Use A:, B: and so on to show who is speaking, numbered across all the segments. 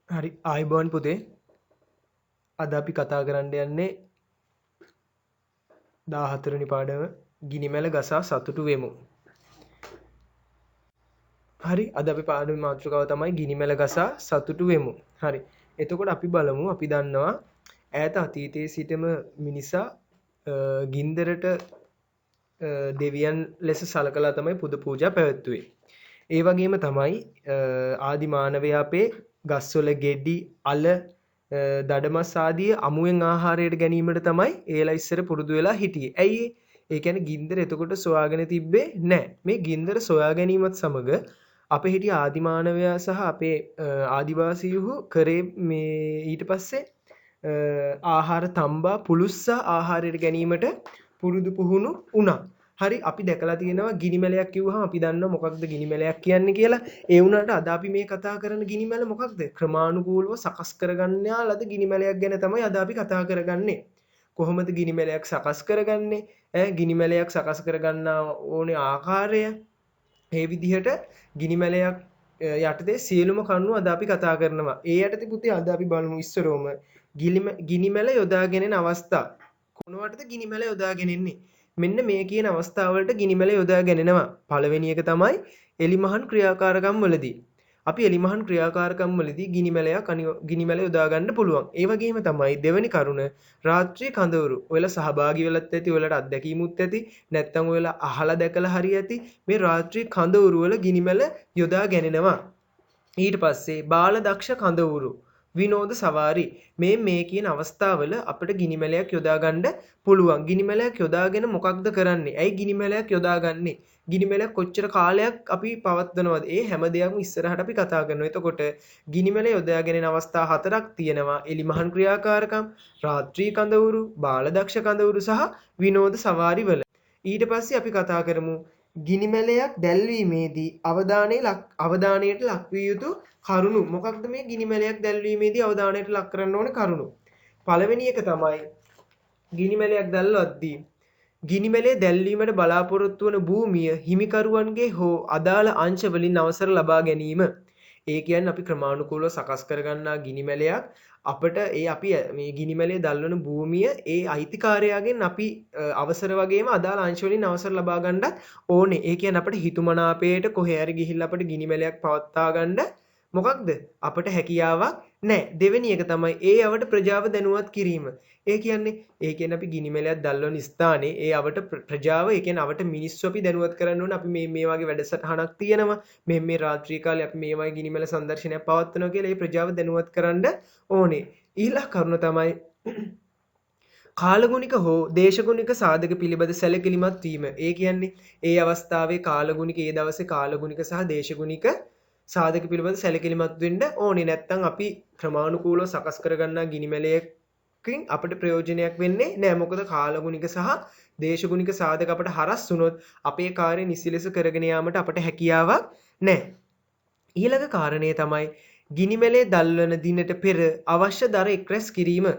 A: හරි ආයිබෝන් පුතේ අද අපි කතා කරන්න යන්නේ 14 වෙනි පාඩම ගිනිමැල ගසා සතුටු වෙමු. හරි අද අපි පාඩමේ මාතෘකාව තමයි ගිනිමැල ගසා සතුටු වෙමු. හරි. එතකොට අපි බලමු අපි දන්නවා ඈත අතීතයේ සිටම මිනිසා ගින්දරට දෙවියන් ලෙස සලකලා තමයි පුද පූජා පැවැත්වුවේ. ඒ වගේම තමයි ආදි මානවයා අපේ ගස්වල ගෙඩි අල දඩමස් ආදී අමුවෙන් ආහාරයට ගැනීමට තමයි ඒලා ඉස්සර පුරුදු වෙලා හිටියේ. ඇයි ඒ කියන්නේ ගින්දර එතකොට සොයාගෙන තිබ්බේ නැහැ. මේ ගින්දර සොයා ගැනීමත් සමග අපේ හිටිය ආදි මානවයා සහ අපේ ආදිවාසීහු කරේ මේ ඊට පස්සේ ආහාර තම්බා පුලුස්සා ආහාරයට ගැනීමට පුරුදු පුහුණු වුණා. හරි අපි දැකලා තියෙනවා ගිනිමැලයක් කිව්වහම අපි දන්නවා මොකක්ද ගිනිමැලයක් කියන්නේ කියලා. ඒ වුණාට අද අපි මේ කතා කරන ගිනිමැල මොකක්ද? ක්‍රමානුකූලව සකස් කරගන්නා ලද ගිනිමැලයක් ගැන තමයි අද අපි කතා කරගන්නේ. කොහොමද ගිනිමැලයක් සකස් කරගන්නේ? ගිනිමැලයක් සකස් කරගන්නා ඕනේ ආකාරය. මේ විදිහට ගිනිමැලයක් යටතේ සියලුම කරුණු අද අපි කතා කරනවා. ඒ යටතේ පුතේ අද අපි බලමු ඉස්සරෝම ගිනිමැල යොදාගෙන යන අවස්ථා. කොනවටද ගිනිමැල යොදාගෙන ඉන්නේ? මෙන්න මේ කියන අවස්ථාවලට ගිනිමැල යොදා ගැනෙනවා. පළවෙනි එක තමයි එලිමහන් ක්‍රියාකාරකම් වලදී. අපි එලිමහන් ක්‍රියාකාරකම් වලදී ගිනිමැල යොදා ගන්න පුළුවන්. ඒ වගේම තමයි දෙවෙනි කරුණ රාත්‍රී කඳවුරු. ඔයාලා සහභාගී වෙලත් ඇති, ඔයාලට අත්දැකීමුත් ඇති, නැත්නම් ඔයාලා අහලා දැකලා හරි ඇති. මේ රාත්‍රී කඳවුරු වල ගිනිමැල යොදා ගැනෙනවා. ඊට පස්සේ බාල දක්ෂ කඳවුරු විනෝද සවාරි මේ කියන අවස්ථාවල අපිට ගිනිමැලයක් යොදා ගන්න පුළුවන්. ගිනිමැලයක් යොදාගෙන මොකක්ද කරන්නේ? ඇයි ගිනිමැලයක් යොදාගන්නේ? ගිනිමැලයක් කොච්චර කාලයක් අපි පවත්වනවද? ඒ හැම දෙයක්ම ඉස්සරහට අපි කතා කරනවා. එතකොට ගිනිමැල යොදාගෙන යන අවස්ථා හතරක් තියෙනවා. එලිමහන් ක්‍රියාකාරකම්, රාත්‍රී කඳවුරු, බාලදක්ෂ කඳවුරු සහ විනෝද සවාරි වල. ඊට පස්සේ අපි කතා කරමු ගිනිමැලයක් දැල්වීමේදී අවධානයට ලක්විය යුතු කරුණු. මොකක්ද මේ ගිනිමැලයක් දැල්වීමේදී අවධානයට ලක් කරන්න ඕන කරුණු? පළවෙනි එක තමයි ගිනිමැලයක් දැල්වද්දී ගිනිමැලේ දැල්වීමට බලාපොරොත්තු වන භූමිය හිමිකරුවන්ගේ හෝ අදාළ අංශ වලින් අවසර ලබා ගැනීම. ඒ කියන්නේ අපි ක්‍රමානුකූලව සකස් කරගන්නා ගිනිමැලයක් අපිට අපි මේ ගිනිමැලේ දැල්වන භූමිය ඒ අයිතිකාරයාගෙන් අපි අවසර වගේම අදාළ අංශ වලින් අවසර ලබා ගන්නත් ඕනේ. ඒ කියන්නේ අපිට හිතුමනාපයට කොහේ හරි ගිහිල්ලා අපිට ගිනිමැලයක් පවත්වා ගන්න මොකක්ද අපිට හැකියාවක් නැහැ. දෙවෙනි එක තමයි ඒ අවට ප්‍රජාව දැනුවත් කිරීම. ඒ කියන්නේ අපි ගිනිමැලයක් දැල්වන ස්ථානයේ ඒ අවට ප්‍රජාව ඒ කියන්නේ අවට මිනිස්සු අපි දැනුවත් කරන්න ඕනේ. අපි මේ වගේ වැඩසටහනක් තියෙනවා. මේ රාත්‍රී කාලේ අපි මේ වගේ ගිනිමැල සංදර්ශනයක් පවත්වනවා කියලා ඒ ප්‍රජාව දැනුවත් කරන්න ඕනේ. ඊළඟ කරුණ තමයි කාලගුණික හෝ දේශගුණික සාධක පිළිබඳ සැලකිලිමත් වීම. ඒ කියන්නේ ඒ අවස්ථාවේ කාලගුණික ඒ දවසේ කාලගුණික සහ දේශගුණික සාධක පිළිබඳ සැලකිලිමත් වෙන්න ඕනේ. නැත්නම් අපි ක්‍රමානුකූලව සකස් කරගන්නා ගිනිමැලයකින් අපිට ප්‍රයෝජනයක් වෙන්නේ නැහැ. මොකද කාලගුණික සහ දේශගුණික සාධක අපිට හරස් වුණොත් අපේ කාර්ය නිසි ලෙස කරගෙන යාමට අපිට හැකියාවක් නැහැ. ඊළඟ කාරණය තමයි ගිනිමැලේ දැල්වන දිනට පෙර අවශ්‍ය දර එක්රැස් කිරීම.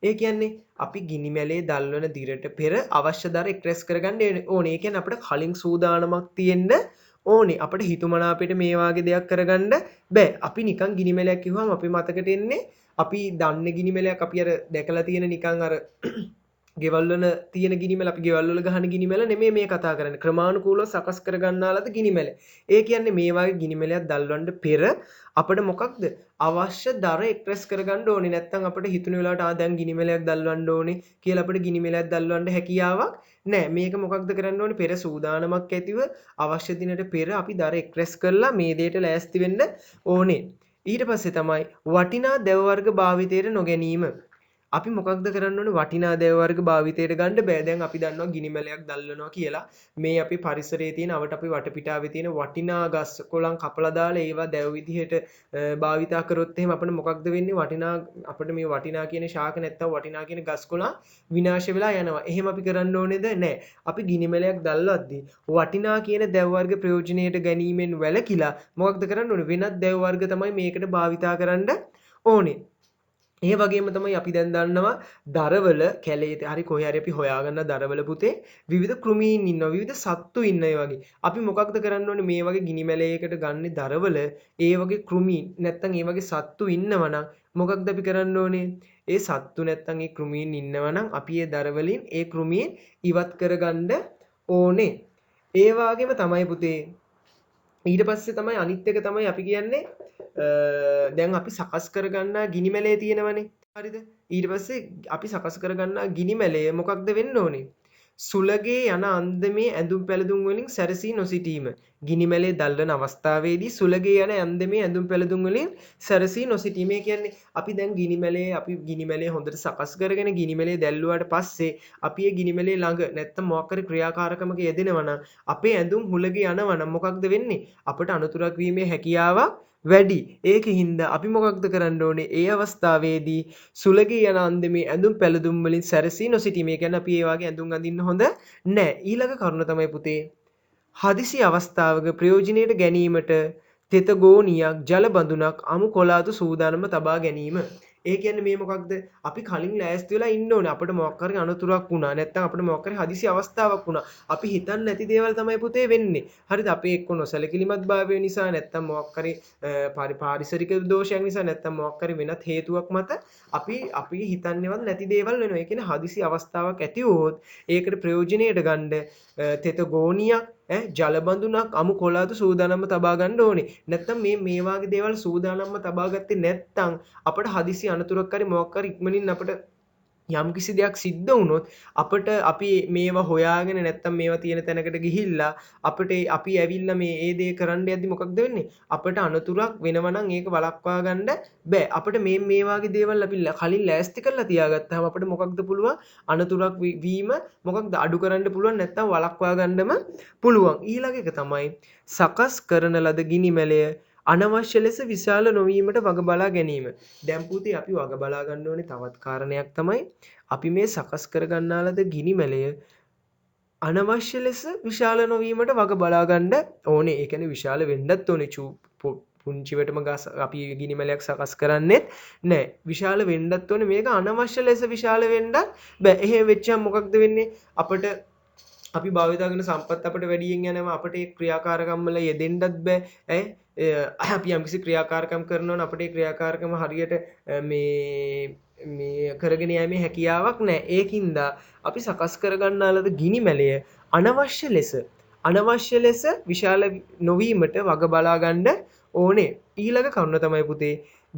A: ඒ කියන්නේ අපි ගිනිමැලේ දැල්වන දිනට පෙර අවශ්‍ය දර එක්රැස් කරගන්න ඕනේ. ඒ කියන්නේ අපිට කලින් සූදානමක් තියෙන්න ඕනේ. අපිට හිතුමනාපෙට මේ වාගේ දෙයක් කරගන්න බෑ. අපි නිකන් ගිනිමැලයක් කිව්වම අපි මතකට එන්නේ අපි දන්නේ ගිනිමැලයක් අපි අර දැකලා තියෙන නිකන් අර ගෙවල් වල තියෙන ගිනිමැල අපි ගෙවල් වල ගහන ගිනිමැල නෙමෙයි මේ කතා කරන්නේ. ක්‍රමානුකූලව සකස් කරගන්නාලද ගිනිමැල. ඒ කියන්නේ මේ වගේ ගිනිමැලයක් දැල්වන්න පෙර අපිට මොකක්ද අවශ්‍ය දර එක්ස්ප්‍රෙස් කරගන්න ඕනේ. නැත්නම් අපිට හිතුන වෙලාවට දැන් ගිනිමැලයක් දැල්වන්න ඕනේ කියලා අපිට ගිනිමැලයක් දැල්වන්න හැකියාවක් නැහැ. මේක මොකක්ද කරන්න ඕනේ? පෙර සූදානමක් ඇතිව අවශ්‍ය දිනට පෙර අපි දර එක්ස්ප්‍රෙස් කරලා මේ දෙයට ලෑස්ති වෙන්න ඕනේ. ඊට පස්සේ තමයි වටිනා දැව වර්ග භාවිතයට නොගැනීම. අපි මොකක්ද කරන්න ඕනේ? වටිනා දැව වර්ග භාවිතයට ගන්න බෑ. දැන් අපි දන්නවා ගිනිමැලයක් දැල්වනවා කියලා. මේ අපි පරිසරයේ තියෙන අවට අපි වටපිටාවේ තියෙන වටිනා ගස් කොළන් කපලා දාලා ඒවා දැව විදිහට භාවිතා කරොත් එහෙම අපිට මොකක්ද වෙන්නේ? අපිට මේ වටිනා කියන ශාක නැත්තම් වටිනා කියන ගස් කොළන් විනාශ වෙලා යනවා. එහෙම අපි කරන්න ඕනේද? නැහැ. අපි ගිනිමැලයක් දැල්වද්දී වටිනා කියන දැව වර්ග ප්‍රයෝජනයට ගැනීමෙන් වැළකීලා මොකක්ද කරන්න ඕනේ? වෙනත් දැව වර්ග තමයි මේකට භාවිතා කරන්න ඕනේ. ඒ වගේම තමයි අපි දැන් දන්නවා දරවල කැලේ හරි කොහේ හරි අපි හොයාගන්න දරවල පුතේ විවිධ කෘමීන් ඉන්නවා විවිධ සත්තු ඉන්න ඒ වගේ. අපි මොකක්ද කරන්න ඕනේ මේ වගේ ගිනි මැලයකට ගන්න දරවල ඒ වගේ කෘමීන් නැත්තම් ඒ වගේ සත්තු ඉන්නවනම් මොකක්ද අපි කරන්න ඕනේ? ඒ සත්තු නැත්තම් ඒ කෘමීන් ඉන්නවනම් අපි ඒ දරවලින් ඒ කෘමීන් ඉවත් කරගන්න ඕනේ. ඒ වගේම තමයි පුතේ ඊට පස්සේ තමයි අනිත් එක තමයි අපි කියන්නේ දැන් අපි සකස් කරගන්නා ගිනි මැලේ තියෙනවනේ. හරිද? ඊට පස්සේ අපි සකස් කරගන්නා ගිනි මැලය මොකක්ද වෙන්න ඕනේ? සුළගේ යන අන්දමේ ඇඳුම් පැළඳුම් වලින් සැරසී නොසිටීම. ගිනි මැලේ දල්වන අවස්ථාවේදී සුළගේ යන අන්දමේ ඇඳුම් පැළඳුම් වලින් සැරසී නොසිටීම. ඒ කියන්නේ අපි දැන් අපි ගිනි මැලේ හොඳට සකස් කරගෙන ගිනි මැලේ දැල්ලුවාට පස්සේ අපි ඒ ගිනි මැලේ ළඟ නැත්තම් මොකක් හරි ක්‍රියාකාරකමක යෙදෙනවා නම් අපේ ඇඳුම් හුළගේ යනවා නම් මොකක්ද වෙන්නේ? අපට අනතුරක් වීමේ හැකියාවක් වැඩි. ඒකින්ද අපි මොකක්ද කරන්න ඕනේ? ඒ අවස්ථාවේදී සුළගේ යන අන්දමේ ඇඳුම් පැළඳුම් වලින් සැරසී නොසිටීම. ඒ කියන්නේ අපි ඒ වගේ ඇඳුම් අඳින්න හොඳ නැහැ. ඊළඟ කරුණ තමයි පුතේ හදිසි අවස්ථාවක ප්‍රයෝජනයට ගැනීමට තෙත ගෝනියක් ජල බඳුනක් අමු කොලාතු සූදානම තබා ගැනීම. ඒ කියන්නේ මේ මොකක්ද? අපි කලින් ලෑස්ති වෙලා ඉන්න ඕනේ. අපිට මොකක් හරි අනතුරක් වුණා. නැත්නම් අපිට මොකක් හරි හදිසි අවස්ථාවක් වුණා. අපි හිතන්නේ නැති දේවල් තමයි පුතේ වෙන්නේ. හරිද? අපේ එක්ක නොසැලකිලිමත් භාවය නිසා නැත්නම් මොකක් හරි පාරිසරික දෝෂයක් නිසා නැත්නම් මොකක් හරි වෙනත් හේතුවක් මත අපි හිතන්නේවත් නැති දේවල් වෙනවා. ඒ කියන්නේ හදිසි අවස්ථාවක් ඇති වුවොත් ඒකට ප්‍රයෝජනෙට ගන්න තෙත ගෝනියක් ජල බඳුනක් අමු කොලාතු සූදානම්ම තබා ගන්න ඕනේ. නැත්නම් මේ වාගේ දේවල් සූදානම්ම තබා ගත්තේ නැත්නම් අපට හදිසි අනතුරක් හරි මොකක් හරි ඉක්මනින් අපට යම් කිසි දෙයක් සිද්ධ වුණොත් අපට අපි මේවා හොයාගෙන නැත්තම් මේවා තියෙන තැනකට ගිහිල්ලා අපි ඇවිල්ලා මේ ඒ දේ කරන්න යද්දි මොකක්ද වෙන්නේ? අපට අනතුරක් වෙනවා නම් ඒක වළක්වා ගන්න බෑ. අපිට මේ වාගේ දේවල් අපි කලින් ලෑස්ති කරලා තියාගත්තාම අපිට මොකක්ද පුළුවන්? අනතුරක් වීම මොකක්ද අඩු කරන්න පුළුවන් නැත්තම් වළක්වා ගන්නම පුළුවන්. ඊළඟ එක තමයි සකස් කරන ලද ගිනි මැලය අනවශ්‍ය ලෙස විශාල නොවීමට වග බලා ගැනීම. දැන් පුතේ අපි වග බලා ගන්න ඕනේ තවත් කාරණයක් තමයි අපි මේ සකස් කර ගන්නා ලද ගිනි මැලය අනවශ්‍ය ලෙස විශාල නොවීමට වග බලා ගන්න ඕනේ. ඒ කියන්නේ විශාල වෙන්නත් ඕනේ. පුංචිවටම අපි ගිනි මැලයක් සකස් කරන්නේත් නෑ. විශාල වෙන්නත් ඕනේ. මේක අනවශ්‍ය ලෙස විශාල වෙන්නත් බෑ. එහෙම වෙච්චාම මොකක්ද වෙන්නේ? අපට අපි භාවිතා කරන සම්පත් අපිට වැඩියෙන් යනවා. අපිට ඒ ක්‍රියාකාරකම් වල යෙදෙන්නත් බෑ. අපි යම්කිසි ක්‍රියාකාරකම් කරනවා නම් අපිට ඒ ක්‍රියාකාරකම හරියට මේ කරගෙන යෑමේ හැකියාවක් නැහැ. ඒකින්ද අපි සකස් කරගන්නා ලද ගිනි මැලය අනවශ්‍ය ලෙස විශාල නොවීමට වග බලා ගන්න ඕනේ. ඊළඟ කරුණ තමයි පුතේ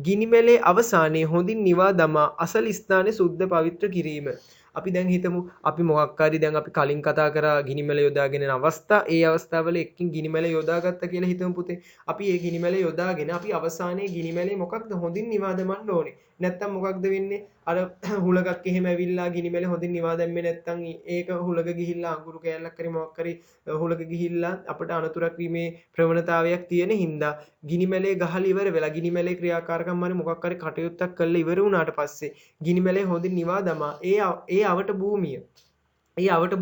A: ගිනි මැලේ අවසානයේ හොඳින් නිවා දමා අසල ස්ථානයේ සුද්ධ පවිත්‍ර කිරීම. අපි දැන් හිතමු අපි මොකක් හරි දැන් අපි කලින් කතා කරා ගිනි මැල යොදාගෙන යන අවස්ථා ඒ අවස්ථාවල එක්කින් ගිනි මැල යොදාගත්තා කියලා හිතමු පුතේ. අපි ඒ ගිනි මැල යොදාගෙන අපි අවසානයේ ගිනි මැලේ මොකක්ද හොඳින් නිවා දමන්න ඕනේ. නැත්තම් මොකක්ද වෙන්නේ? අර හුලගක් එහෙම ඇවිල්ලා ගිනි මැලේ හොඳින් නිවා දැම්මේ නැත්තම් ඒක හුලග ගිහිල්ලා අඟුරු කෑල්ලක් හරි මොකක් හරි හුලග ගිහිල්ලා අපට අනතුරක් වීමේ ප්‍රවණතාවයක් තියෙන හින්දා ගිනි මැලේ ගහලා ඉවර වෙලා ගිනි මැලේ ක්‍රියාකාරකම් හරි මොකක් හරි කටයුත්තක් කරලා ඉවර වුණාට පස්සේ ගිනි මැලේ හොඳින් නිවා දමා ඒ අවට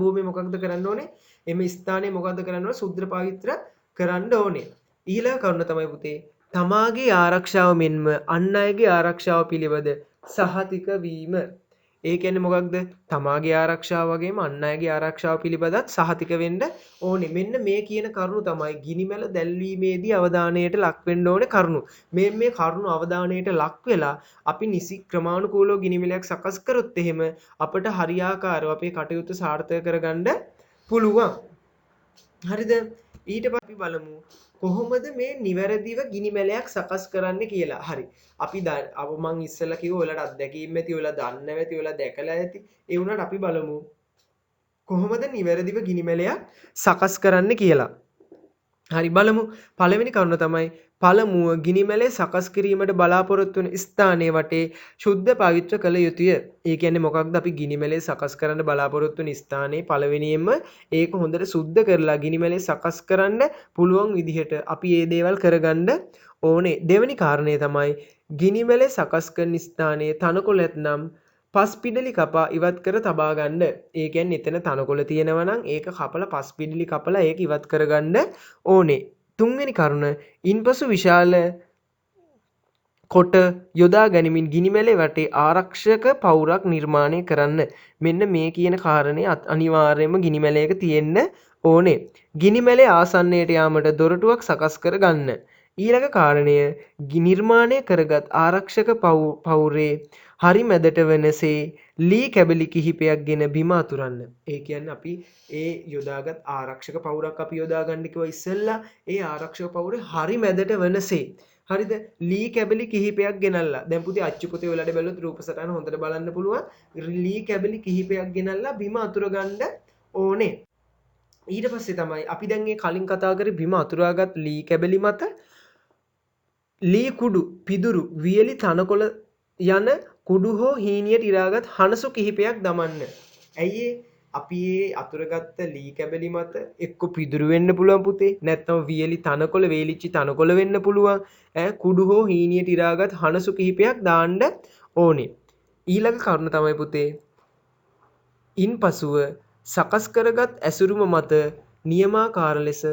A: භූමිය මොකක්ද කරන්න ඕනේ? එම ස්ථානයේ මොකක්ද කරන්න ඕනේ? සුද්ධ පවිත්‍ර කරන්න ඕනේ. ඊළඟ කරුණ තමයි පුතේ තමාගේ ආරක්ෂාව මෙන්ම අන් අයගේ ආරක්ෂාව පිළිබඳ සහතික වීම. ඒ කියන්නේ මොකක්ද? තමාගේ ආරක්ෂාව වගේම අන් අයගේ ආරක්ෂාව පිළිබඳත් සහතික වෙන්න ඕනේ. මෙන්න මේ කියන කරුණු තමයි ගිනිමැල දැල්වීමේදී අවධානයට ලක් වෙන්න ඕනේ කරුණු. මේ කරුණු අවධානයට ලක් වෙලා අපි නිසි ක්‍රමානුකූලව ගිනිමැලයක් සකස් කරොත් එහෙම අපට හරියාකාරව අපේ කටයුතු සාර්ථක කරගන්න පුළුවන්. හරිද? ඊට පස්සේ අපි බලමු කොහොමද මේ නිවැරදිව ගිනි මැලයක් සකස් කරන්න කියලා. හරි. අපි මං ඉස්සෙල්ලා කිව්වා ඔයාලට අත්දැකීම් ඇති, ඔයාලා දන්නව ඇති, ඔයාලා දැකලා ඇති. ඒ වුණාට අපි බලමු කොහොමද නිවැරදිව ගිනි මැලයක් සකස් කරන්න කියලා. හරි බලමු. පළවෙනි කරුණ තමයි පළමුව ගිනි මැලේ සකස් කිරීමට බලාපොරොත්තු වන ස්ථානයේ වටේ ශුද්ධ පවිත්‍ර කළ යුතුය. ඒ කියන්නේ මොකක්ද? අපි ගිනි මැලේ සකස් කරන්න බලාපොරොත්තු වන ස්ථානයේ පළවෙනියෙන්ම ඒක හොඳට සුද්ධ කරලා ගිනි මැලේ සකස් කරන්න පුළුවන් විදිහට අපි මේ දේවල් කරගන්න ඕනේ. දෙවෙනි කාරණය තමයි ගිනි මැලේ සකස් කරන ස්ථානයේ තනකොළ ඇතනම් පස් පිඩලි කපා ඉවත් කර තබා ගන්න. ඒ කියන්නේ එතන තනකොළ තියෙනවා නම් ඒක කපලා පස් පිඩලි කපලා ඒක ඉවත් කරගන්න ඕනේ. තුන්වෙනි කරුණ ඉන්පසු විශාල කොට යොදා ගනිමින් ගිනිමැලේ වටේ ආරක්ෂක පවුරක් නිර්මාණය කරන්න. මෙන්න මේ කියන කාරණේ අනිවාර්යයෙන්ම ගිනිමැලයක තියෙන්න ඕනේ. ගිනිමැලේ ආසන්නයට යාමට දොරටුවක් සකස් කර ගන්න. ඊළඟ කාරණය නිර්මාණය කරගත් ආරක්ෂක පවුරේ හරි මැදට වනසේ ලී කැබලි කිහිපයක් ගෙන බිම අතුරන්න. ඒ කියන්නේ අපි ඒ යොදාගත් ආරක්ෂක පවුරක් අපි යොදා ගන්න කිව්වා ඉස්සෙල්ලා. ඒ ආරක්ෂක පවුරේ හරි මැදට වනසේ හරිද ලී කැබලි කිහිපයක් ගෙනල්ලා දැන් පුතේ අච්චු පොතේ ඔයාලට බැලුවොත් රූප සටහන හොඳට බලන්න පුළුවන් ලී කැබලි කිහිපයක් ගෙනල්ලා බිම අතුර ගන්න ඕනේ. ඊට පස්සේ තමයි අපි දැන් මේ කලින් කතා කරේ බිම අතුරාගත් ලී කැබලි මත ලී කුඩු පිදුරු වියලි තනකොළ යන කුඩු හෝ හීනියට ඉරාගත් හනසු කිහිපයක් දමන්න. ඇයි අපි ඒ අතුරගත්ත ලී කැබලි මත එක්ක පිදුරු වෙන්න පුළුවන් පුතේ නැත්නම් වියලි තනකොළ වේලිච්ච තනකොළ වෙන්න පුළුවන් කුඩු හෝ හීනියට ඉරාගත් හනසු කිහිපයක් දාන්න ඕනේ. ඊළඟ කරුණ තමයි පුතේ ඉන්පසුව සකස් කරගත් ඇසුරුම මත නියමාකාර ලෙස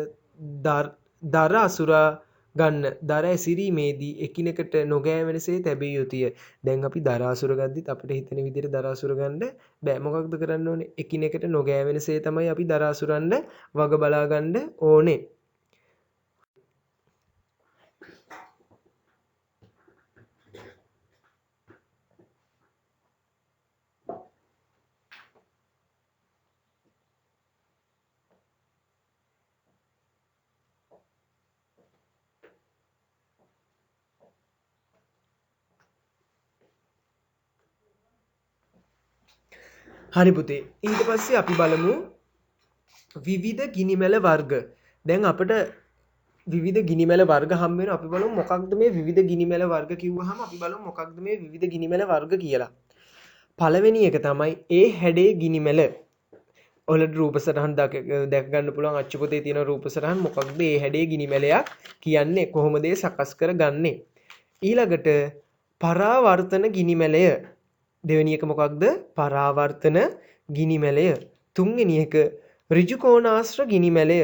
A: දර අසුරා ගන්න. දර ඇසිරීමේදී එකිනෙකට නොගෑවෙනසේ තැබිය යුතුය. දැන් අපි දර අසුර ගද්දිත් අපිට හිතෙන විදිහට දර අසුර ගන්න බෑ. මොකක්ද කරන්න ඕනේ? එකිනෙකට නොගෑවෙනසේ තමයි අපි දර අසුරන්න වග බලා ගන්න ඕනේ. හරි පුතේ ඊට පස්සේ අපි බලමු විවිධ ගිනිමැල වර්ග. දැන් අපිට විවිධ ගිනිමැල වර්ග හම් වෙනවා. අපි බලමු මොකක්ද මේ විවිධ ගිනිමැල වර්ග කිව්වහම අපි බලමු මොකක්ද මේ විවිධ ගිනිමැල වර්ග කියලා. පළවෙනි එක තමයි ඒ හැඩේ ගිනිමැල. ඔයාලට රූප සටහන් දැක ගන්න පුළුවන් අච්චු පොතේ තියෙන රූප සටහන් මොකක්ද ඒ හැඩේ ගිනිමැලයක් කියන්නේ කොහොමද ඒ සකස් කරගන්නේ. ඊළඟට පරාවර්තන ගිනිමැලය. දෙවෙනි එක මොකක්ද? පරාවර්තන ගිනිමැලය. තුන්වෙනි එක ඍජුකෝණාශ්‍ර ගිනිමැලය.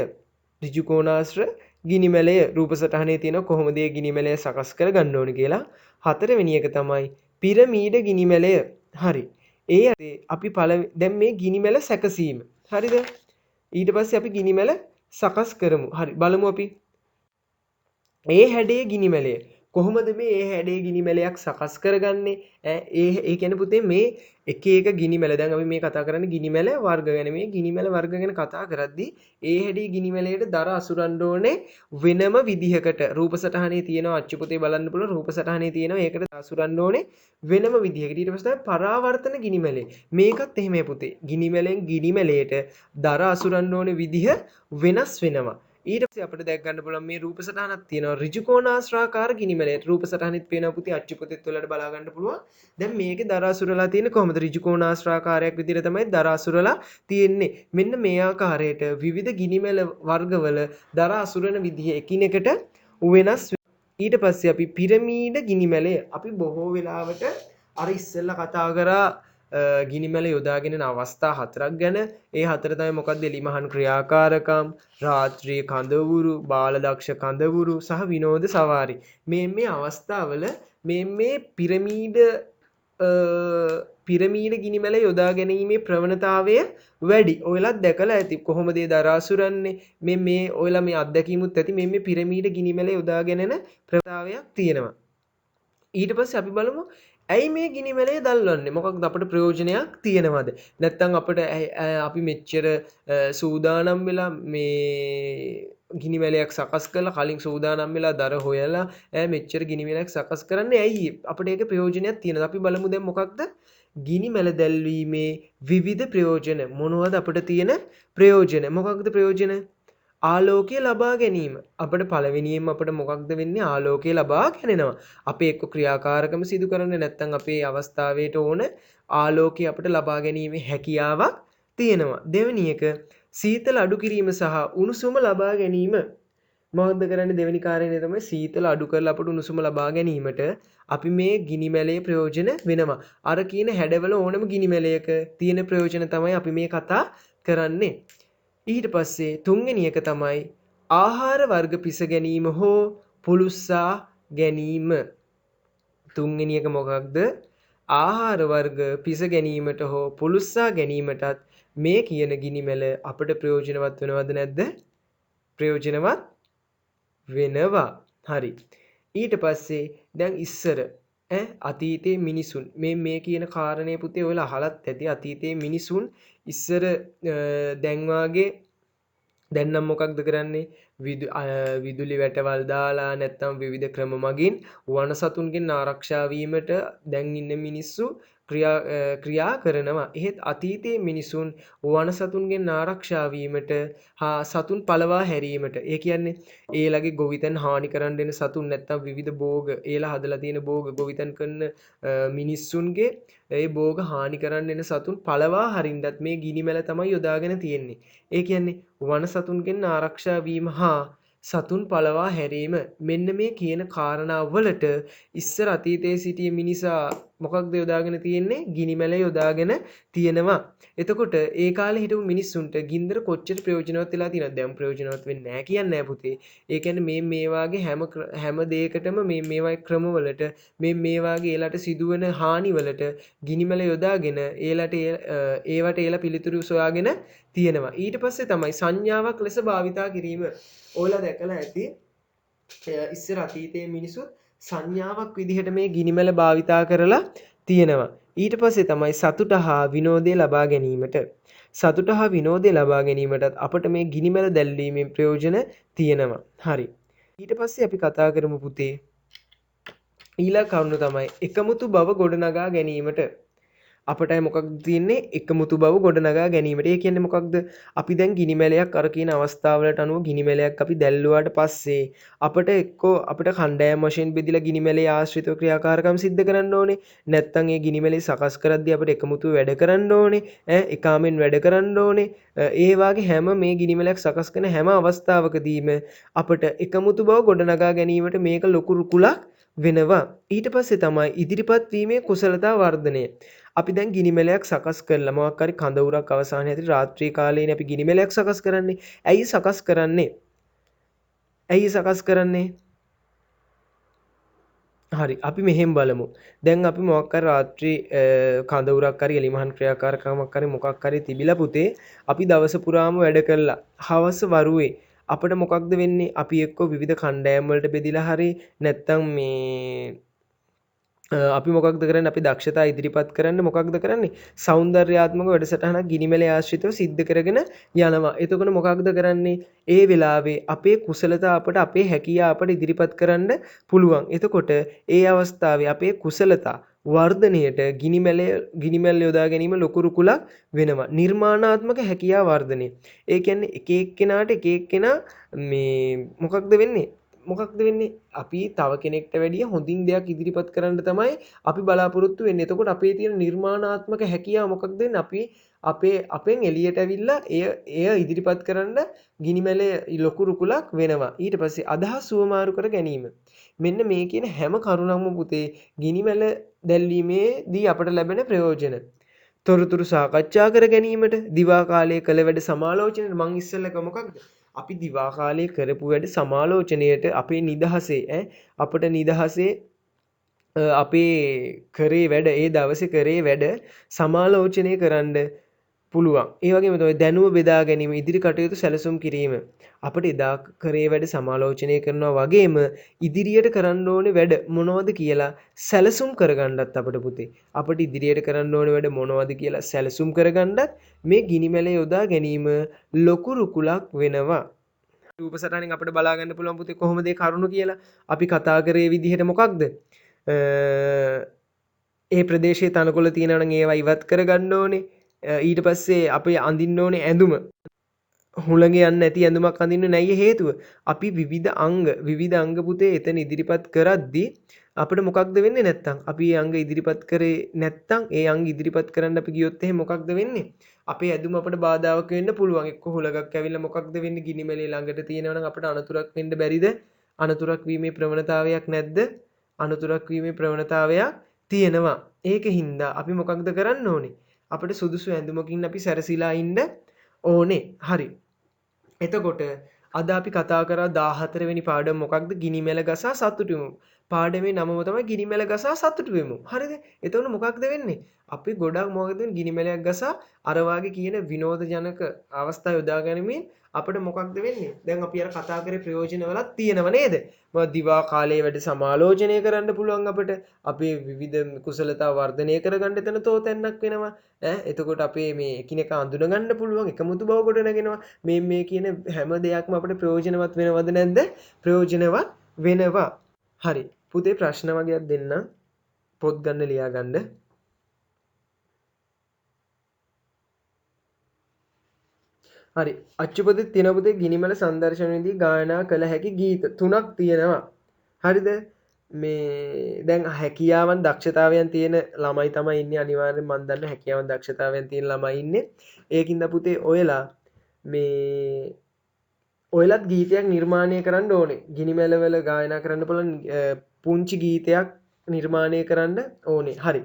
A: ඍජුකෝණාශ්‍ර ගිනිමැලය රූප සටහනේ තියෙන කොහොමද මේ ගිනිමැලය සකස් කරගන්න ඕනේ කියලා. හතරවෙනි එක තමයි පිරමීඩ ගිනිමැලය. හරි. ඒ අපි දැන් මේ ගිනිමැල සැකසීම. හරිද? ඊට පස්සේ අපි ගිනිමැල සකස් කරමු. හරි. බලමු අපි. ඒ හැඩේ ගිනිමැලය. කොහොමද මේ ඒ හැඩේ ගිනිමැලයක් සකස් කරගන්නේ? ඒ කියන්නේ පුතේ මේ එක එක ගිනිමැල දැන් අපි මේ කතා කරන්නේ ගිනිමැල වර්ග ගැන. මේ ගිනිමැල වර්ග ගැන කතා කරද්දී ඒ හැඩේ ගිනිමැලයට දර අසුරන්න ඕනේ වෙනම විදිහකට. රූප සටහනේ තියෙනවා අච්චු පොතේ බලන්න පුළුවන් රූප සටහනේ තියෙනවා ඒකට අසුරන්න ඕනේ වෙනම විදිහකට. ඊට පස්සේ තමයි පරාවර්තන ගිනිමැලේ. මේකත් එහෙමයි පුතේ. ගිනිමැලෙන් ගිනිමැලයට දර අසුරන්න ඕනේ විදිහ වෙනස් වෙනවා. ඊට පස්සේ අපිට දැක් ගන්න පුළුවන් මේ රූප සටහනක් තියෙනවා ඍජුකෝණාශ්‍රාකාර ගිනිමැලේ. රූප සටහනෙත් පේනවා පුතේ අච්චු පොතේත් වලට බලා ගන්න පුළුවන්. දැන් මේකේ දර අසුරලා තියෙන්නේ කොහොමද? ඍජුකෝණාශ්‍රාකාරයක් විදිහට තමයි දර අසුරලා තියෙන්නේ. මෙන්න මේ ආකාරයට විවිධ ගිනිමැල වර්ගවල දර අසුරන විදිහ එකිනෙකට වෙනස්. ඊට පස්සේ අපි පිරමීඩ ගිනිමැලය. අපි බොහෝ වෙලාවට අර ඉස්සෙල්ලා කතා කරා ගිනිමැල යොදාගෙන අවස්ථා හතරක් ගැන. ඒ හතර තමයි මොකක්ද? එලිමහන් ක්‍රියාකාරකම්, රාත්‍රී කඳවුරු, බාලදක්ෂ කඳවුරු සහ විනෝද සවාරි. මේ අවස්ථාවල මේ පිරමීඩ ගිනිමැල යොදා ගැනීමේ ප්‍රවණතාවය වැඩි. ඔයලත් දැකලා ඇති කොහොමද ඒ දර අසුරන්නේ. මේ ඔයලා මේ අත්දැකීමුත් ඇති මේ පිරමීඩ ගිනිමැල යොදා ගැනීම ප්‍රවණතාවයක් තියෙනවා. ඊට පස්සේ අපි බලමු ඇයි මේ ගිනිමැලේ දල්වන්නේ? මොකක්ද අපිට ප්‍රයෝජනයක් තියෙනවද? නැත්නම් අපිට අපි මෙච්චර සූදානම් වෙලා මේ ගිනිමැලයක් සකස් කරලා කලින් සූදානම් වෙලා දර හොයලා මෙච්චර ගිනිමැලයක් සකස් කරන්නේ ඇයි? අපිට ඒක ප්‍රයෝජනයක් තියෙනවා. අපි බලමු දැන් මොකක්ද? ගිනිමැල දැල්වීමේ විවිධ ප්‍රයෝජන. මොනවද අපිට තියෙන ප්‍රයෝජන? මොකක්ද ප්‍රයෝජන? ආලෝකය ලබා ගැනීම. අපිට පළවෙනියෙන්ම අපිට මොකක්ද වෙන්නේ? ආලෝකය ලබා ගැනීමනවා. අපි එක්ක ක්‍රියාකාරකම සිදු කරන්නේ නැත්නම් අපේ අවස්ථාවේට ඕන ආලෝකය අපිට ලබා ගැනීමේ හැකියාවක් තියෙනවා. දෙවෙනි එක සීතල අඩු කිරීම සහ උණුසුම ලබා ගැනීම. මොකක්ද කරන්නේ? දෙවෙනි කාරණේ තමයි සීතල අඩු කරලා අපිට උණුසුම ලබා ගැනීමට අපි මේ ගිනිමැලේ ප්‍රයෝජන වෙනවා. අර කියන හැඩවල ඕනම ගිනිමැලයක තියෙන ප්‍රයෝජන තමයි අපි මේ කතා කරන්නේ. ඊට පස්සේ තුන්වෙනි එක තමයි ආහාර වර්ග පිස ගැනීම හෝ පුලුස්සා ගැනීම. තුන්වෙනි එක මොකක්ද? ආහාර වර්ග පිස ගැනීමට හෝ පුළුස්සා ගැනීමටත් මේ කියන ගිනිමැල අපට ප්‍රයෝජනවත් වෙනවද නැද්ද? ප්‍රයෝජනවත් වෙනවා. හරි. ඊට පස්සේ දැන් ඉස්සර අතීතයේ මිනිසුන් මේ කියන කාරණේ පුතේ ඔයාලා අහලත් ඇති. අතීතයේ මිනිසුන් ඉස්සර දැන් වාගේ දැන් නම් මොකක්ද කරන්නේ? විදුලි වැටවල් දාලා නැත්නම් විවිධ ක්‍රම මගින් වන සතුන්ගෙන් ආරක්ෂා වීමට දැන් ඉන්න මිනිස්සු ක්‍රියා කරනවා. එහෙත් අතීතයේ මිනිසුන් වන සතුන්ගෙන් ආරක්ෂා වීමට හා සතුන් පළවා හැරීමට, ඒ කියන්නේ ඒලගේ ගොවිතැන් හානි කරන්න දෙන සතුන් නැත්නම් විවිධ භෝග ඒලා හදලා තියෙන භෝග ගොවිතැන් කරන මිනිස්සුන්ගේ ඒ භෝග හානි කරන්න දෙන සතුන් පළවා හරින්නත් මේ ගිනිමැල තමයි යොදාගෙන තියෙන්නේ. ඒ කියන්නේ වන සතුන්ගෙන් ආරක්ෂා වීම හා සතුන් පළවා හැරීම. මෙන්න මේ කියන කාරණාවලට ඉස්සර අතීතයේ සිටිය මිනිසා මොකක්ද යොදාගෙන තියෙන්නේ? ගිනිමැල යොදාගෙන තියෙනවා. එතකොට ඒ කාලේ හිටපු මිනිස්සුන්ට ගින්දර කොච්චර ප්‍රයෝජනවත් වෙලා තියෙනවද? දැන් ප්‍රයෝජනවත් වෙන්නේ නැහැ කියන්නේ නෑ පුතේ. ඒ කියන්නේ මේ වාගේ හැම දෙයකටම මේ වගේ ක්‍රමවලට මේ වාගේ ඒලට සිදුවන හානිවලට ගිනිමැල යොදාගෙන ඒවට ඒලා පිළිතුරු සොයාගෙන තියෙනවා. ඊට පස්සේ තමයි සංඥාවක් ලෙස භාවිතා කිරීම. ඕලා දැකලා ඇති ඉස්සර අතීතයේ මිනිසුත් සංඥාවක් විදිහට මේ ගිනිමැල භාවිතා කරලා තියෙනවා. ඊට පස්සේ තමයි සතුට හා විනෝදය ලබා ගැනීමට. සතුට හා විනෝදය ලබා ගැනීමටත් අපට මේ ගිනිමැල දැල්වීමෙන් ප්‍රයෝජන තියෙනවා. හරි. ඊට පස්සේ අපි කතා කරමු පුතේ. ඊළඟ කරුණ තමයි එකමුතු බව ගොඩනගා ගැනීමට. අපටයි මොකක්ද තියෙන්නේ? එකමුතු බව ගොඩනගා ගැනීමට. ඒ කියන්නේ මොකක්ද? අපි දැන් ගිනිමැලයක් අර කියන අවස්ථාවලට අනුව ගිනිමැලයක් අපි දැල්ලුවාට පස්සේ අපිට එක්කෝ අපිට කණ්ඩායම් වශයෙන් බෙදලා ගිනිමැලේ ආශ්‍රිතව ක්‍රියාකාරකම් සිද්ධ කරන්න ඕනේ. නැත්නම් ඒ ගිනිමැලේ සකස් කරද්දී අපිට එකමුතු වැඩ කරන්න ඕනේ. එකාමෙන් වැඩ කරන්න ඕනේ. ඒ වාගේ හැම මේ ගිනිමැලයක් සකස් කරන හැම අවස්ථාවකදීම අපිට එකමුතු බව ගොඩනගා ගැනීමට මේක ලොකු රුකුලක් වෙනවා. ඊට පස්සේ තමයි ඉදිරිපත් වීමේ කුසලතා වර්ධනය. අපි දැන් ගිනිමැලයක් සකස් කරලා මොකක් හරි කඳවුරක් අවසානයේ ඇති රාත්‍රී කාලේනේ අපි ගිනිමැලයක් සකස් කරන්නේ. ඇයි සකස් කරන්නේ? හරි අපි මෙහෙම බලමු. දැන් අපි මොකක් හරි රාත්‍රී කඳවුරක් හරි එලිමහන් ක්‍රියාකාරකමක් හරි මොකක් හරි තිබිලා පුතේ අපි දවස පුරාම වැඩ කළා. හවස වරුවේ අපිට මොකක්ද වෙන්නේ? අපි එක්ක විවිධ කණ්ඩායම් වලට බෙදිලා හරි නැත්නම් මේ අපි මොකක්ද කරන්නේ? අපි දක්ෂතා ඉදිරිපත් කරන්න මොකක්ද කරන්නේ? సౌందర్యාත්මක වැඩසටහනක් ගිනිමැලේ ආශ්‍රිතව සිද්ධ කරගෙන යනවා. එතකොට මොකක්ද කරන්නේ? ඒ වෙලාවේ අපේ කුසලතා අපට අපේ හැකියාව අපට ඉදිරිපත් කරන්න පුළුවන්. එතකොට ඒ අවස්ථාවේ අපේ කුසලතා වර්ධනයට ගිනිමැල යොදා ගැනීම ලොකු රුකුලක් වෙනවා. නිර්මාණාත්මක හැකියාව වර්ධනය. ඒ කියන්නේ එක එක්කෙනා මේ මොකක්ද වෙන්නේ? අපි තව කෙනෙක්ට වැඩිය හොඳින් දෙයක් ඉදිරිපත් කරන්න තමයි අපි බලාපොරොත්තු වෙන්නේ. එතකොට අපේ තියෙන නිර්මාණාත්මක හැකියාව මොකක්ද වෙන්නේ? අපි අපෙන් එළියට ඇවිල්ලා එය ඉදිරිපත් කරන්න ගිනිමැලේ ලොකු රුකුලක් වෙනවා. ඊට පස්සේ අදහස් සුවමාරු කර ගැනීම. මෙන්න මේ කියන හැම කරුණක්ම පුතේ ගිනිමැල දැල්වීමේදී අපට ලැබෙන ප්‍රයෝජන. තොරතුරු සාකච්ඡා කර ගැනීමට දිවා කාලයේ කළ වැඩ සමාලෝචනයට මං ඉස්සෙල්ලා මොකක්ද? අපි දිවා කාලයේ කරපු වැඩ සමාලෝචනයට අපේ නිදහසේ අපට නිදහසේ අපේ කරේ වැඩ ඒ දවසේ කරේ වැඩ සමාලෝචනය කරන්න පුළුවන්. ඒ වගේම තමයි දැනුම බෙදා ගැනීම, ඉදිරි කටයුතු සැලසුම් කිරීම. අපිට එදා කරේ වැඩ සමාලෝචනය කරනවා වගේම ඉදිරියට කරන්න ඕනේ වැඩ මොනවද කියලා සැලසුම් කරගන්නත් අපිට පුතේ. අපිට ඉදිරියට කරන්න ඕනේ වැඩ මොනවද කියලා සැලසුම් කරගන්නත් මේ ගිනිමැල යොදා ගැනීම ලොකු රුකුලක් වෙනවා. රූප සටහනින් අපිට බලා ගන්න පුළුවන් පුතේ කොහොමද ඒ කරුණු කියලා. අපි කතා කරේ විදිහට මොකක්ද? ඒ ප්‍රදේශයේ තනකොළ තියෙනවා නම් ඒවා ඉවත් කරගන්න ඕනේ. ඊට පස්සේ අපි අඳින්න ඕනේ ඇඳුම. හුළඟ යන්නේ නැති ඇඳුමක් අඳින්න නැයි හේතුව. අපි විවිධ අංග පුතේ එතන ඉදිරිපත් කරද්දී අපිට මොකක්ද වෙන්නේ නැත්තම්? අපි ඒ අංග ඉදිරිපත් කරේ නැත්තම් ඒ අංග ඉදිරිපත් කරන්න අපි ගියොත් එහෙනම් මොකක්ද වෙන්නේ? අපේ ඇඳුම අපිට බාධාවක් වෙන්න පුළුවන්. එක්ක හුළඟක් ඇවිල්ලා මොකක්ද වෙන්නේ? ගිනිමැලේ ළඟට තියෙනවා නම් අපිට අනතුරක් වෙන්න බැරිද? අනතුරක් වීමේ ප්‍රවණතාවයක් නැද්ද? අනතුරක් වීමේ ප්‍රවණතාවයක් තියෙනවා. ඒකින්ද අපි මොකක්ද කරන්න ඕනේ? අපිට සුදුසු ඇඳුමකින් අපි සැරසීලා ඉන්න ඕනේ. හරි. එතකොට අද අපි කතා කරා 14 වෙනි පාඩම මොකක්ද? ගිනිමෙල ගසා සතුටු වෙමු. පාඩමේ නමම තමයි ගිනිමෙල ගසා සතුටු වෙමු. හරිද? එතකොට මොකක්ද වෙන්නේ? අපි ගොඩක් මොකද වෙන්නේ? ගිනිමෙලයක් ගසා අර වාගේ කියන විනෝදජනක අවස්ථා යොදා ගැනීමෙන් අපිට මොකක්ද වෙන්නේ? දැන් අපි අර කතා කරේ ප්‍රයෝජනවලක් තියෙනව නේද? මොකද දිවා කාලයේ වැඩ සමාලෝචනය කරන්න පුළුවන් අපිට. අපේ විවිධ කුසලතා වර්ධනය කරගන්න එතන තෝතැන්නක් වෙනවා. එතකොට අපේ මේ එකිනෙකා අඳුන ගන්න පුළුවන් එකමුතු බව ගොඩ නැගෙනවා. මේ කියන හැම දෙයක්ම අපිට ප්‍රයෝජනවත් වෙනවද නැද්ද? ප්‍රයෝජනවත් වෙනවා. හරි. පුතේ ප්‍රශ්න වගේක් දෙන්න. පොත් ගන්න ලියා ගන්න. හරි. අච්චුපති තිනපුතේ ගිනිමල සංදර්ශනයේදී ගායනා කළ හැකි ගීත 3ක් තියෙනවා. හරිද? මේ දැන් හැකියාවන් දක්ෂතාවයන් තියෙන ළමයි තමයි ඉන්නේ අනිවාර්යෙන් මම දන්න හැකියාවන් දක්ෂතාවයන් තියෙන ළමයි ඉන්නේ. ඒකින්ද පුතේ ඔයලා මේ ඔයලත් ගීතයක් නිර්මාණය කරන්න ඕනේ. ගිනිමැල වල ගායනා කරන්න පුළුවන් පුංචි ගීතයක් නිර්මාණය කරන්න ඕනේ. හරි.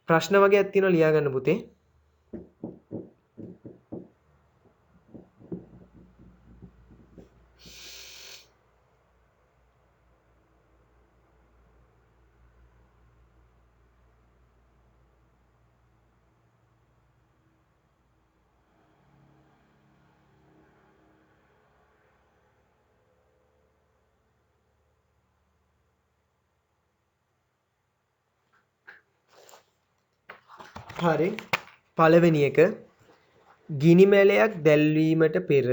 A: ප්‍රශ්න වගේක් තියෙනවා ලියා ගන්න පුතේ. හරි. පළවෙනි එක ගිනිමැලයක් දැල්වීමට පෙර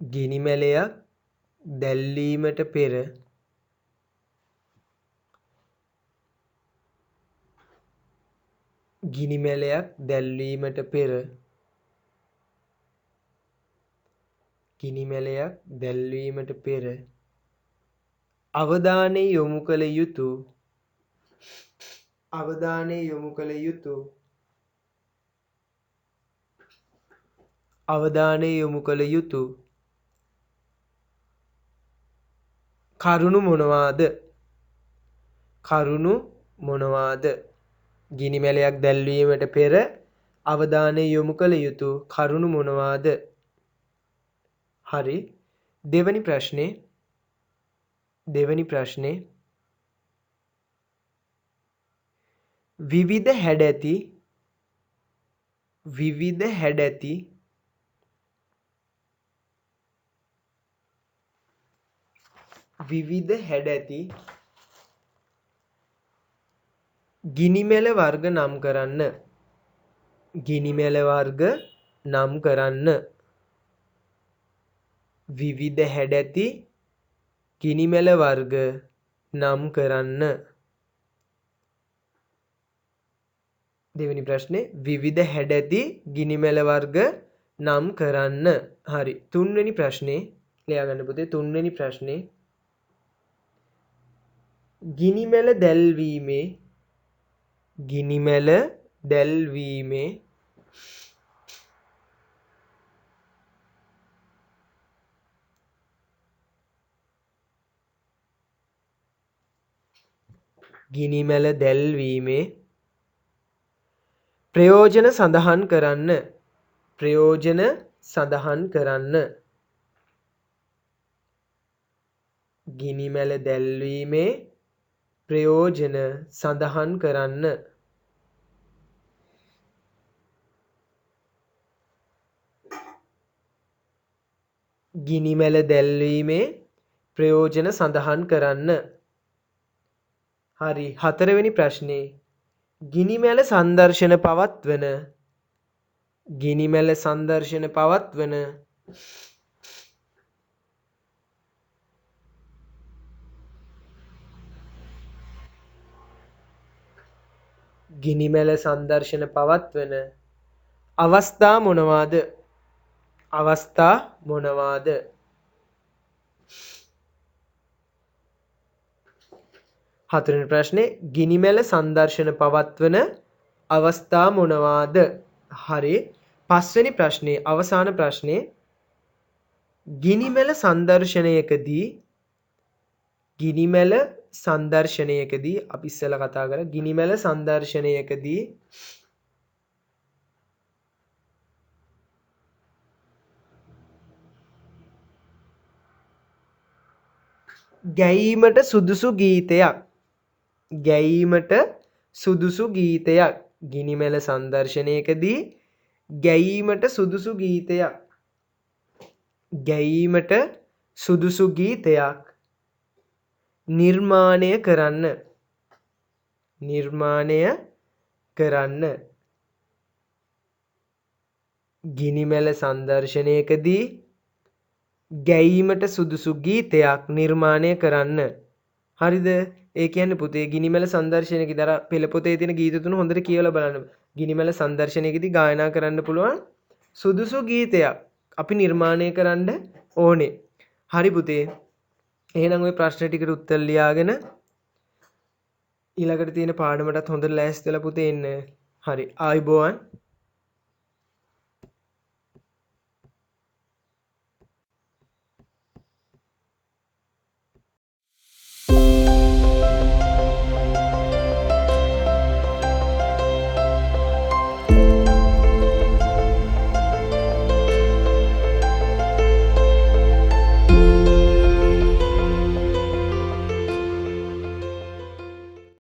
A: ගිනිමැලයක් දැල්වීමට පෙර ගිනිමැලයක් දැල්වීමට පෙර ගිනිමැලයක් දැල්වීමට පෙර අවධානය යොමු කළ යුතු අවධානය යොමු කළ යුතු අවධානය යොමු කළ යුතු කරුණු මොනවාද? කරුණු මොනවාද? ගිනිමැලයක් දැල්වීමට පෙර අවධානය යොමු කළ යුතු කරුණු මොනවාද? හරි. දෙවැනි ප්‍රශ්නේ විවිධ හැඩැති ගිනිමැල වර්ග නම් කරන්න. ගිනිමැල වර්ග නම් කරන්න. විවිධ හැඩැති ගිනිමැල වර්ග නම් කරන්න. දෙවෙනි ප්‍රශ්නේ විවිධ හැඩැති ගිනිමැල වර්ග නම් කරන්න. හරි. තුන්වෙනි ප්‍රශ්නේ ලියා ගන්න පුතේ. තුන්වෙනි ප්‍රශ්නේ ගිනිමැල දැල්වීමේ ගිනිමැල දැල්වීමේ ගිනිමැල දැල්වීමේ ප්‍රයෝජන සඳහන් කරන්න. ප්‍රයෝජන සඳහන් කරන්න. ගිනිමැල දැල්වීමේ ප්‍රයෝජන සඳහන් කරන්න. ගිනිමැල දැල්වීමේ ප්‍රයෝජන සඳහන් කරන්න. හරි. හතරවෙනි ප්‍රශ්නේ ගිනිමැල සංදර්ශන පවත්වන ගිනිමැල සංදර්ශන පවත්වන ගිනිමැල සංදර්ශන පවත්වන අවස්ථා මොනවාද? අවස්ථා මොනවාද? හතරවෙනි ප්‍රශ්නේ ගිනිමැල සංදර්ශන පවත්වන අවස්ථා මොනවාද? හරි. පස්වෙනි ප්‍රශ්නේ අවසාන ප්‍රශ්නේ ගිනිමැල සංදර්ශනයකදී අපි ඉස්සෙල්ලා කතා කරා ගිනිමැල සංදර්ශනයකදී ගැයීමට සුදුසු ගීතයක්. ගැයීමට සුදුසු ගීතයක්. ගිනිමෙල සංදර්ශනයකදී ගැයීමට සුදුසු ගීතයක්. ගැයීමට සුදුසු ගීතයක් නිර්මාණය කරන්න. නිර්මාණය කරන්න. ගිනිමෙල සංදර්ශනයකදී ගැයීමට සුදුසු ගීතයක් නිර්මාණය කරන්න. හරිද? ඒ කියන්නේ පුතේ ගිනිමෙල සංදර්ශනයකදී අර පෙළ පොතේ තියෙන ගීත තුන හොඳට කියවලා බලන්න. ගිනිමෙල සංදර්ශනයකදී ගායනා කරන්න පුළුවන් සුදුසු ගීතයක් අපි නිර්මාණය කරන්න ඕනේ. හරි පුතේ. එහෙනම් ওই ප්‍රශ්න ටිකට උත්තර ලියාගෙන ඊළඟට තියෙන පාඩමටත් හොඳට ලෑස්ති වෙලා පුතේ ඉන්න. හරි. ආයුබෝවන්.